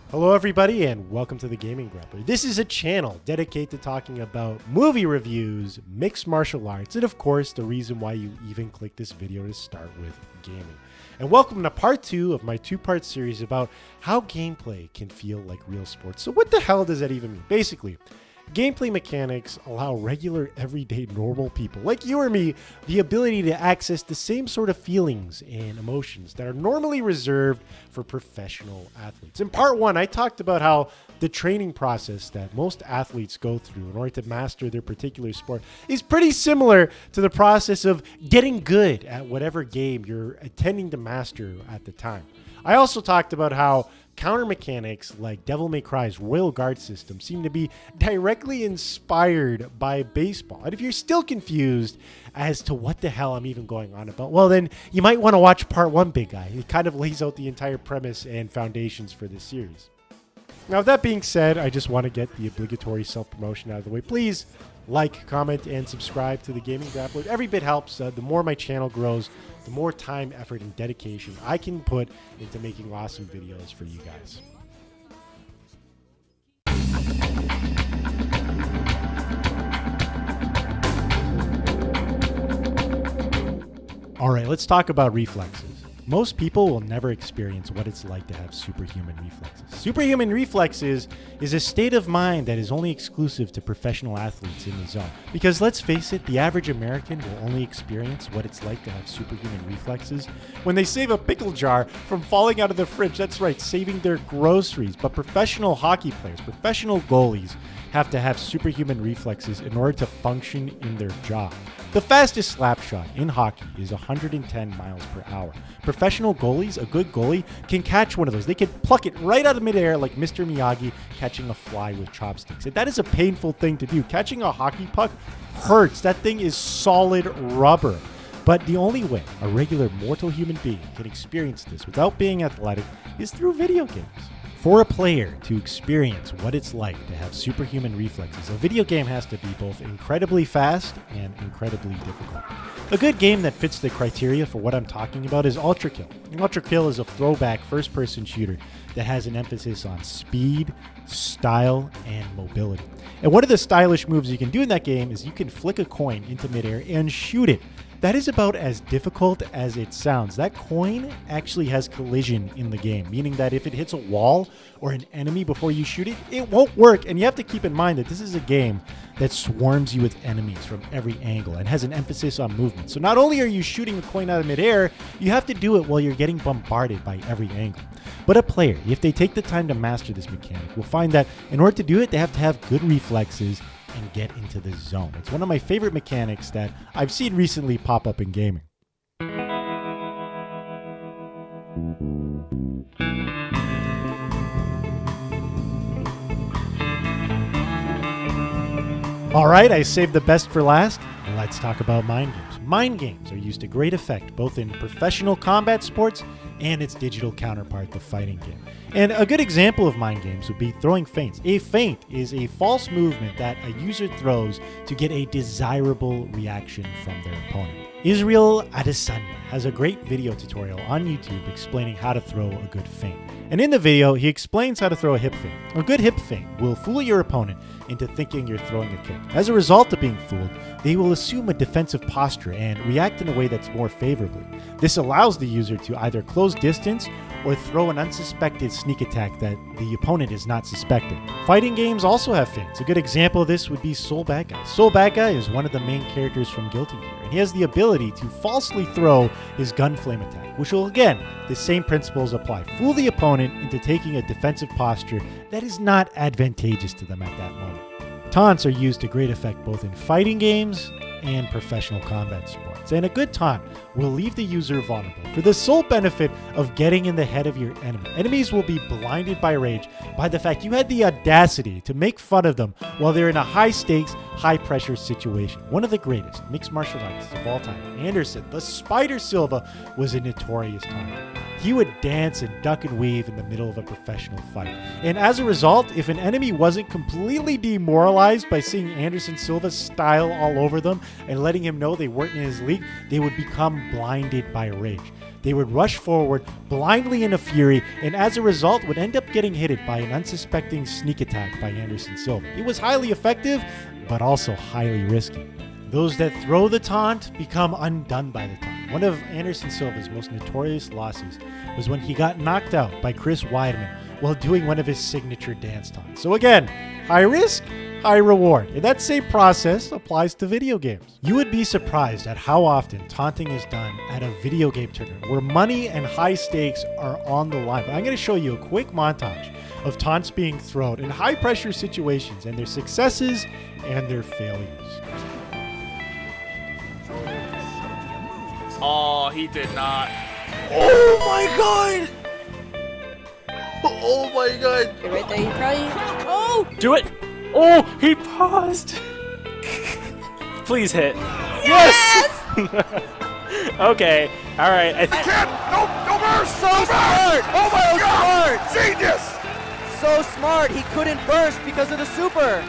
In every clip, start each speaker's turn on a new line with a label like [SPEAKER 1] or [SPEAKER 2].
[SPEAKER 1] Hello everybody and welcome to the Gaming Grappler. This is a channel dedicated to talking about movie reviews, mixed martial arts, and of course the reason why you even click this video to start with gaming. And welcome to part 2 of my two-part series about how gameplay can feel like real sports. So what the hell does that even mean? Basically, gameplay mechanics allow regular, everyday, normal people like you or me the ability to access the same sort of feelings and emotions that are normally reserved for professional athletes. In part 1, I talked about how the training process that most athletes go through in order to master their particular sport is pretty similar to the process of getting good at whatever game you're intending to master at the time. I also talked about how counter mechanics like Devil May Cry's Royal Guard system seem to be directly inspired by baseball. And if you're still confused as to what the hell I'm even going on about, well then you might want to watch part 1, big guy. It kind of lays out the entire premise and foundations for this series. Now with that being said, I just want to get the obligatory self-promotion out of the way. Please like, comment, and subscribe to the Gaming Grappler. Every bit helps. The more my channel grows, the more time, effort, and dedication I can put into making awesome videos for you guys. All right, let's talk about reflexes. Most people will never experience what it's like to have superhuman reflexes. Superhuman reflexes is a state of mind that is only exclusive to professional athletes in the zone. Because let's face it, the average American will only experience what it's like to have superhuman reflexes when they save a pickle jar from falling out of the fridge. That's right, saving their groceries. But professional hockey players, professional goalies, have to have superhuman reflexes in order to function in their job. The fastest slap shot in hockey is 110 miles per hour. Professional goalies, a good goalie, can catch one of those. They can pluck it right out of midair like Mr. Miyagi catching a fly with chopsticks. And that is a painful thing to do. Catching a hockey puck hurts. That thing is solid rubber. But the only way a regular mortal human being can experience this without being athletic is through video games. For a player to experience what it's like to have superhuman reflexes, a video game has to be both incredibly fast and incredibly difficult. A good game that fits the criteria for what I'm talking about is Ultra Kill. Ultra Kill is a throwback first-person shooter that has an emphasis on speed, style, and mobility. And one of the stylish moves you can do in that game is you can flick a coin into midair and shoot it. That is about as difficult as it sounds. That coin actually has collision in the game, meaning that if it hits a wall or an enemy before you shoot it, it won't work. And you have to keep in mind that this is a game that swarms you with enemies from every angle and has an emphasis on movement. So not only are you shooting a coin out of midair, you have to do it while you're getting bombarded by every angle. But a player, if they take the time to master this mechanic, will find that in order to do it, they have to have good reflexes and get into the zone. It's one of my favorite mechanics that I've seen recently pop up in gaming. All right, I saved the best for last. Let's talk about mind games. Mind games are used to great effect both in professional combat sports and its digital counterpart, the fighting game. And a good example of mind games would be throwing feints. A feint is a false movement that a user throws to get a desirable reaction from their opponent. Israel Adesanya has a great video tutorial on YouTube explaining how to throw a good feint. And in the video, he explains how to throw a hip feint. A good hip feint will fool your opponent into thinking you're throwing a kick. As a result of being fooled, they will assume a defensive posture and react in a way that's more favorably. This allows the user to either close distance or throw an unsuspected sneak attack that the opponent is not suspecting. Fighting games also have feints. A good example of this would be Soul Bad Guy. Soul Bad Guy is one of the main characters from Guilty Gear, and he has the ability to falsely throw his gun flame attack, which will, again, the same principles apply. Fool the opponent into taking a defensive posture that is not advantageous to them at that moment. Taunts are used to great effect both in fighting games and professional combat sports. And a good taunt will leave the user vulnerable for the sole benefit of getting in the head of your enemy. Enemies will be blinded by rage by the fact you had the audacity to make fun of them while they're in a high-stakes, high-pressure situation. One of the greatest mixed martial artists of all time, Anderson the Spider Silva, was a notorious taunter. He would dance and duck and weave in the middle of a professional fight. And as a result, if an enemy wasn't completely demoralized by seeing Anderson Silva's style all over them and letting him know they weren't in his league, they would become blinded by rage. They would rush forward blindly in a fury, and as a result would end up getting hit by an unsuspecting sneak attack by Anderson Silva. It was highly effective, but also highly risky. Those that throw the taunt become undone by the taunt. One of Anderson Silva's most notorious losses was when he got knocked out by Chris Weidman while doing one of his signature dance taunts. So again, high risk, high reward. And that same process applies to video games. You would be surprised at how often taunting is done at a video game tournament where money and high stakes are on the line. But I'm going to show you a quick montage of taunts being thrown in high pressure situations and their successes and their failures.
[SPEAKER 2] Oh, he did not.
[SPEAKER 3] Oh my god! Oh my god!
[SPEAKER 4] Okay, right there, you probably. Oh!
[SPEAKER 2] Do it. Oh, he paused. Please hit. Yes! Okay. All right.
[SPEAKER 3] I can't! No burst!
[SPEAKER 5] So smart!
[SPEAKER 3] Oh my god!
[SPEAKER 5] Smart!
[SPEAKER 3] Genius!
[SPEAKER 5] So smart, he couldn't burst because of the super.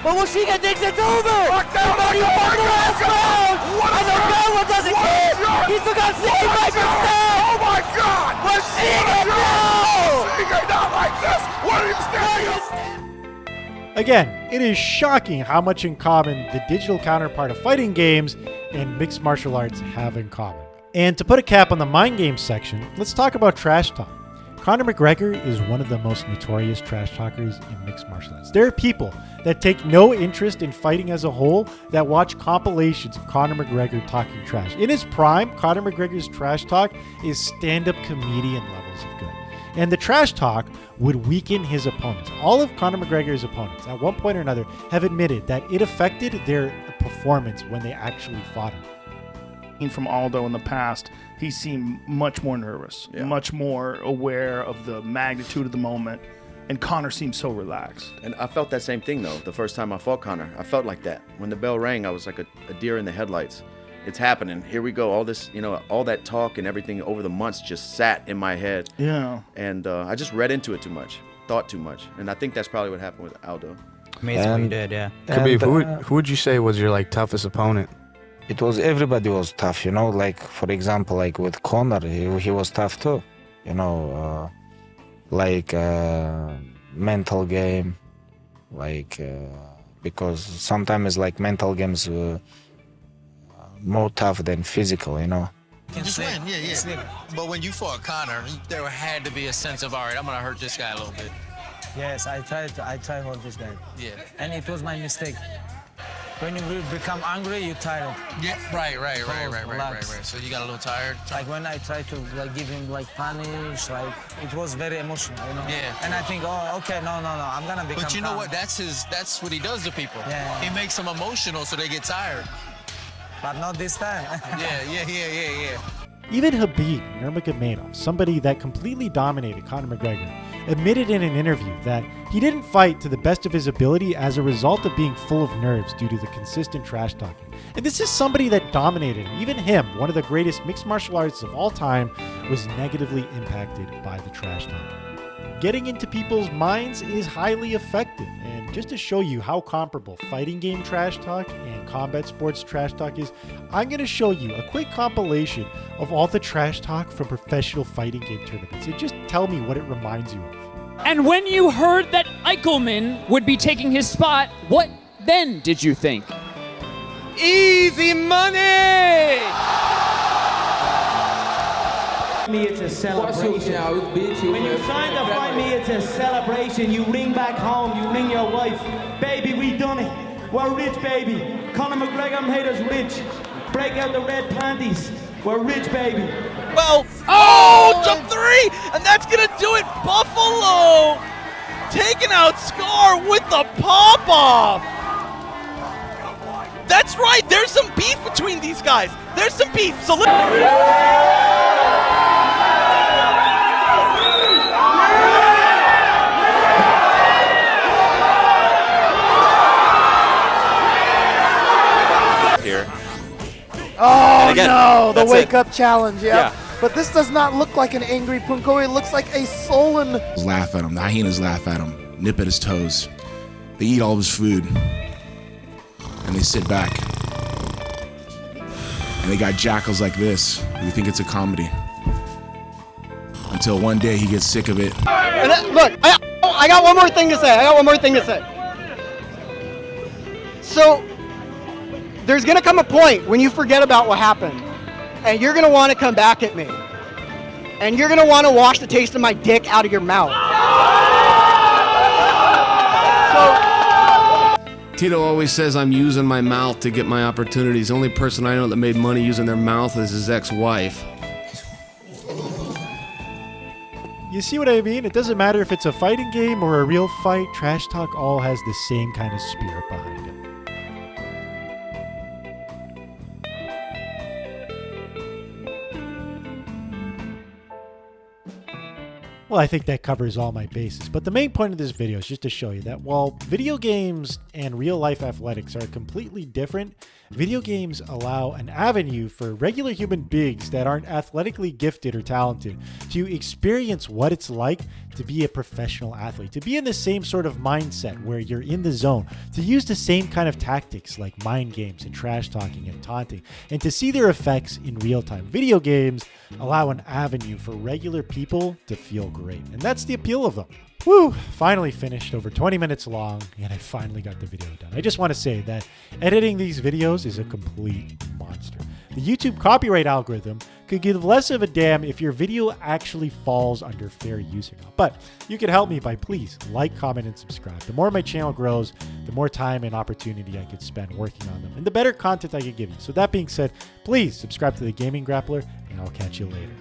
[SPEAKER 5] But Washiga thinks it's over!
[SPEAKER 3] Lock down!
[SPEAKER 5] But he won the last round! And the Goblin doesn't care! He still got 65%!
[SPEAKER 3] Oh my god!
[SPEAKER 5] Washiga, no!
[SPEAKER 3] Washiga, not like this! What are you standing up?
[SPEAKER 1] Again, it is shocking how much in common the digital counterpart of fighting games and mixed martial arts have in common. And to put a cap on the mind games section, let's talk about trash talk. Conor McGregor is one of the most notorious trash talkers in mixed martial arts. There are people that take no interest in fighting as a whole that watch compilations of Conor McGregor talking trash. In his prime, Conor McGregor's trash talk is stand-up comedian levels of good. And the trash talk would weaken his opponents. All of Conor McGregor's opponents, at one point or another, have admitted that it affected their performance when they actually fought him.
[SPEAKER 6] From Aldo in the past, he seemed much more nervous, much more aware of the magnitude of the moment, and Conor seemed so relaxed.
[SPEAKER 7] And I felt that same thing, though, the first time I fought Conor. I felt like that. When the bell rang, I was like a deer in the headlights. It's happening. Here we go. All this, all that talk and everything over the months just sat in my head.
[SPEAKER 6] Yeah.
[SPEAKER 7] And I just read into it too much, thought too much. And I think that's probably what happened with Aldo.
[SPEAKER 8] Amazing what you did, yeah.
[SPEAKER 9] Khabib, who would you say was your toughest opponent?
[SPEAKER 10] It was everybody was tough, like for example, like with Conor, he was tough too, mental game, because sometimes mental games more tough than physical,
[SPEAKER 11] Just win, yeah. But when you fought Conor, there had to be a sense of, all right, I'm gonna hurt this guy a little bit.
[SPEAKER 12] Yes, I tried to hurt this guy.
[SPEAKER 11] Yeah.
[SPEAKER 12] And it was my mistake. When you become angry, you're tired.
[SPEAKER 11] Yeah, right. So you got a little tired?
[SPEAKER 12] Like when I tried to give him punish, it was very emotional,
[SPEAKER 11] Yeah.
[SPEAKER 12] And I think, oh, okay, no, I'm gonna become
[SPEAKER 11] But you know
[SPEAKER 12] calm.
[SPEAKER 11] what? That's what he does to people.
[SPEAKER 12] Yeah.
[SPEAKER 11] He makes them emotional so they get tired.
[SPEAKER 12] But not this time.
[SPEAKER 11] Yeah.
[SPEAKER 1] Even Khabib Nurmagomedov, somebody that completely dominated Conor McGregor, admitted in an interview that he didn't fight to the best of his ability as a result of being full of nerves due to the consistent trash talking. And this is somebody that dominated him. Even him, one of the greatest mixed martial artists of all time, was negatively impacted by the trash talking. Getting into people's minds is highly effective. And just to show you how comparable fighting game trash talk and combat sports trash talk is, I'm going to show you a quick compilation of all the trash talk from professional fighting game tournaments. And just tell me what it reminds you of.
[SPEAKER 13] And when you heard that Eichelman would be taking his spot, what then did you think?
[SPEAKER 5] Easy money!
[SPEAKER 14] Me, it's a celebration. When you sign to fight me, it's a celebration. You ring back home, you ring your wife. Baby, we done it. We're rich, baby. Conor McGregor made us rich. Break out the red panties. We're rich, baby.
[SPEAKER 5] Well, jump three, and that's gonna do it. Buffalo taking out Scar with the pop-off. That's right, there's some beef between these guys. There's some beef, so
[SPEAKER 7] Here.
[SPEAKER 3] Oh
[SPEAKER 7] again,
[SPEAKER 3] no, the
[SPEAKER 7] that's
[SPEAKER 3] wake-up challenge, yeah. But this does not look like an angry Punko, it looks like a sullen...
[SPEAKER 15] Laugh at him, the hyenas laugh at him, nip at his toes. They eat all of his food, and they sit back. And they got jackals like this who think it's a comedy. Until one day he gets sick of it.
[SPEAKER 8] And look, I got one more thing to say. So, there's going to come a point when you forget about what happened, and you're going to want to come back at me. And you're going to want to wash the taste of my dick out of your mouth.
[SPEAKER 16] Tito always says I'm using my mouth to get my opportunities. The only person I know that made money using their mouth is his ex-wife.
[SPEAKER 1] You see what I mean? It doesn't matter if it's a fighting game or a real fight. Trash talk all has the same kind of spirit behind it. Well, I think that covers all my bases, but the main point of this video is just to show you that while video games and real-life athletics are completely different, video games allow an avenue for regular human beings that aren't athletically gifted or talented to experience what it's like to be a professional athlete, to be in the same sort of mindset where you're in the zone, to use the same kind of tactics like mind games and trash talking and taunting, and to see their effects in real time. Video games allow an avenue for regular people to feel great, and that's the appeal of them. Woo! Finally finished, over 20 minutes long, and I finally got the video done. I just want to say that editing these videos is a complete monster. The YouTube copyright algorithm could give less of a damn if your video actually falls under fair use or not. But you can help me by please like, comment, and subscribe. The more my channel grows, the more time and opportunity I could spend working on them, and the better content I could give you. So that being said, please subscribe to The Gaming Grappler, and I'll catch you later.